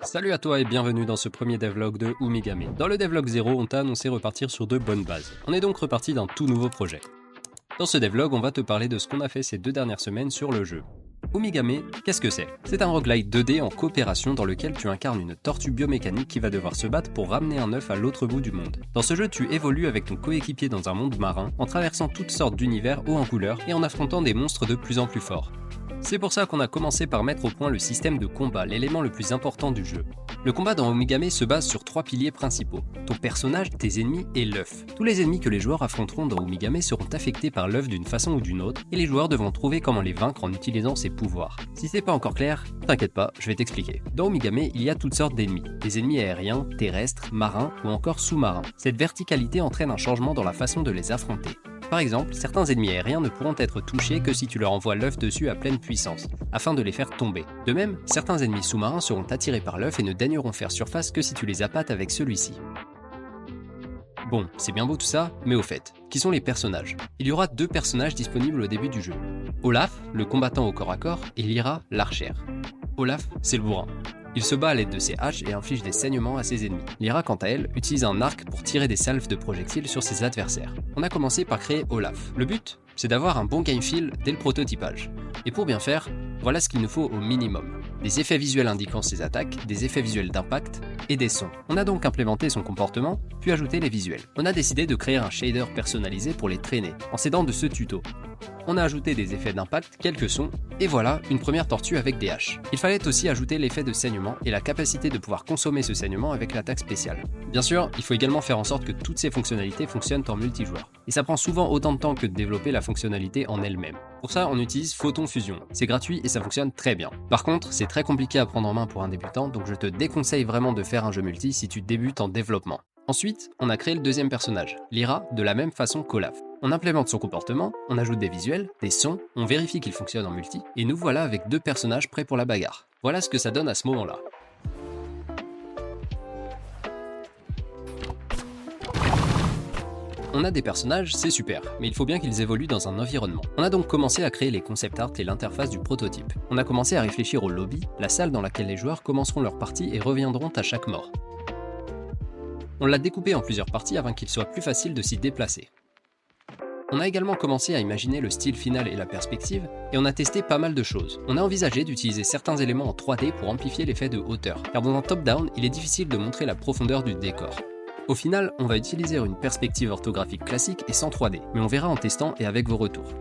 Salut à toi et bienvenue dans ce premier devlog de Umigame. Dans le devlog 0, on t'a annoncé repartir sur de bonnes bases. On est donc reparti d'un tout nouveau projet. Dans ce devlog, on va te parler de ce qu'on a fait ces 2 dernières semaines sur le jeu. Umigame, qu'est-ce que c'est? C'est un roguelite 2D en coopération dans lequel tu incarnes une tortue biomécanique qui va devoir se battre pour ramener un œuf à l'autre bout du monde. Dans ce jeu, tu évolues avec ton coéquipier dans un monde marin, en traversant toutes sortes d'univers hauts en couleurs et en affrontant des monstres de plus en plus forts. C'est pour ça qu'on a commencé par mettre au point le système de combat, l'élément le plus important du jeu. Le combat dans Umigame se base sur 3 piliers principaux: ton personnage, tes ennemis et l'œuf. Tous les ennemis que les joueurs affronteront dans Umigame seront affectés par l'œuf d'une façon ou d'une autre, et les joueurs devront trouver comment les vaincre en utilisant ses pouvoirs. Si c'est pas encore clair, t'inquiète pas, je vais t'expliquer. Dans Umigame, il y a toutes sortes d'ennemis. Des ennemis aériens, terrestres, marins ou encore sous-marins. Cette verticalité entraîne un changement dans la façon de les affronter. Par exemple, certains ennemis aériens ne pourront être touchés que si tu leur envoies l'œuf dessus à pleine puissance, afin de les faire tomber. De même, certains ennemis sous-marins seront attirés par l'œuf et ne daigneront faire surface que si tu les appâtes avec celui-ci. Bon, c'est bien beau tout ça, mais au fait, qui sont les personnages? Il y aura 2 personnages disponibles au début du jeu. Olaf, le combattant au corps à corps, et Lyra, l'archère. Olaf, c'est le bourrin. Il se bat à l'aide de ses haches et inflige des saignements à ses ennemis. Lyra, quant à elle, utilise un arc pour tirer des salves de projectiles sur ses adversaires. On a commencé par créer Olaf. Le but, c'est d'avoir un bon game feel dès le prototypage. Et pour bien faire, voilà ce qu'il nous faut au minimum: des effets visuels indiquant ses attaques, des effets visuels d'impact et des sons. On a donc implémenté son comportement, puis ajouté les visuels. On a décidé de créer un shader personnalisé pour les traîner, en s'aidant de ce tuto. On a ajouté des effets d'impact, quelques sons, et voilà, une première tortue avec des haches. Il fallait aussi ajouter l'effet de saignement et la capacité de pouvoir consommer ce saignement avec l'attaque spéciale. Bien sûr, il faut également faire en sorte que toutes ces fonctionnalités fonctionnent en multijoueur. Et ça prend souvent autant de temps que de développer la fonctionnalité en elle-même. Pour ça, on utilise Photon Fusion. C'est gratuit et ça fonctionne très bien. Par contre, c'est très compliqué à prendre en main pour un débutant, donc je te déconseille vraiment de faire un jeu multi si tu débutes en développement. Ensuite, on a créé le deuxième personnage, Lyra, de la même façon qu'Olaf. On implémente son comportement, on ajoute des visuels, des sons, on vérifie qu'il fonctionne en multi, et nous voilà avec 2 personnages prêts pour la bagarre. Voilà ce que ça donne à ce moment-là. On a des personnages, c'est super, mais il faut bien qu'ils évoluent dans un environnement. On a donc commencé à créer les concept art et l'interface du prototype. On a commencé à réfléchir au lobby, la salle dans laquelle les joueurs commenceront leur partie et reviendront à chaque mort. On l'a découpé en plusieurs parties afin qu'il soit plus facile de s'y déplacer. On a également commencé à imaginer le style final et la perspective, et on a testé pas mal de choses. On a envisagé d'utiliser certains éléments en 3D pour amplifier l'effet de hauteur, car dans un top-down, il est difficile de montrer la profondeur du décor. Au final, on va utiliser une perspective orthographique classique et sans 3D, mais on verra en testant et avec vos retours.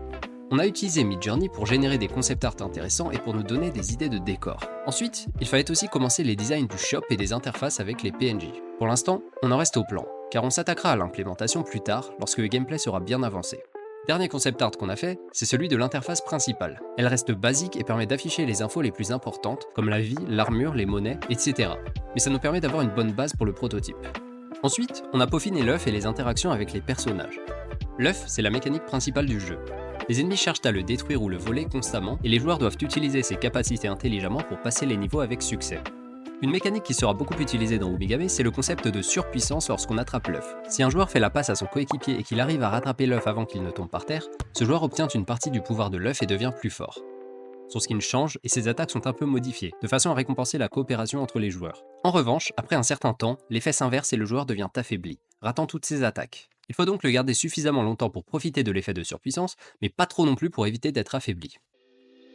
On a utilisé Midjourney pour générer des concept art intéressants et pour nous donner des idées de décor. Ensuite, il fallait aussi commencer les designs du shop et des interfaces avec les PNJ. Pour l'instant, on en reste au plan, car on s'attaquera à l'implémentation plus tard lorsque le gameplay sera bien avancé. Dernier concept art qu'on a fait, c'est celui de l'interface principale. Elle reste basique et permet d'afficher les infos les plus importantes, comme la vie, l'armure, les monnaies, etc. Mais ça nous permet d'avoir une bonne base pour le prototype. Ensuite, on a peaufiné l'œuf et les interactions avec les personnages. L'œuf, c'est la mécanique principale du jeu. Les ennemis cherchent à le détruire ou le voler constamment, et les joueurs doivent utiliser ses capacités intelligemment pour passer les niveaux avec succès. Une mécanique qui sera beaucoup utilisée dans Umigame, c'est le concept de surpuissance lorsqu'on attrape l'œuf. Si un joueur fait la passe à son coéquipier et qu'il arrive à rattraper l'œuf avant qu'il ne tombe par terre, ce joueur obtient une partie du pouvoir de l'œuf et devient plus fort. Son skin change et ses attaques sont un peu modifiées, de façon à récompenser la coopération entre les joueurs. En revanche, après un certain temps, l'effet s'inverse et le joueur devient affaibli, ratant toutes ses attaques. Il faut donc le garder suffisamment longtemps pour profiter de l'effet de surpuissance, mais pas trop non plus pour éviter d'être affaibli.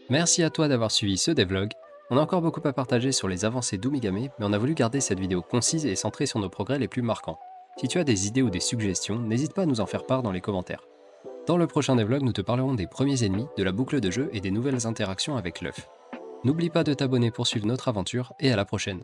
Merci à toi d'avoir suivi ce devlog. On a encore beaucoup à partager sur les avancées d'Umigame, mais on a voulu garder cette vidéo concise et centrée sur nos progrès les plus marquants. Si tu as des idées ou des suggestions, n'hésite pas à nous en faire part dans les commentaires. Dans le prochain devlog, nous te parlerons des premiers ennemis, de la boucle de jeu et des nouvelles interactions avec l'œuf. N'oublie pas de t'abonner pour suivre notre aventure et à la prochaine.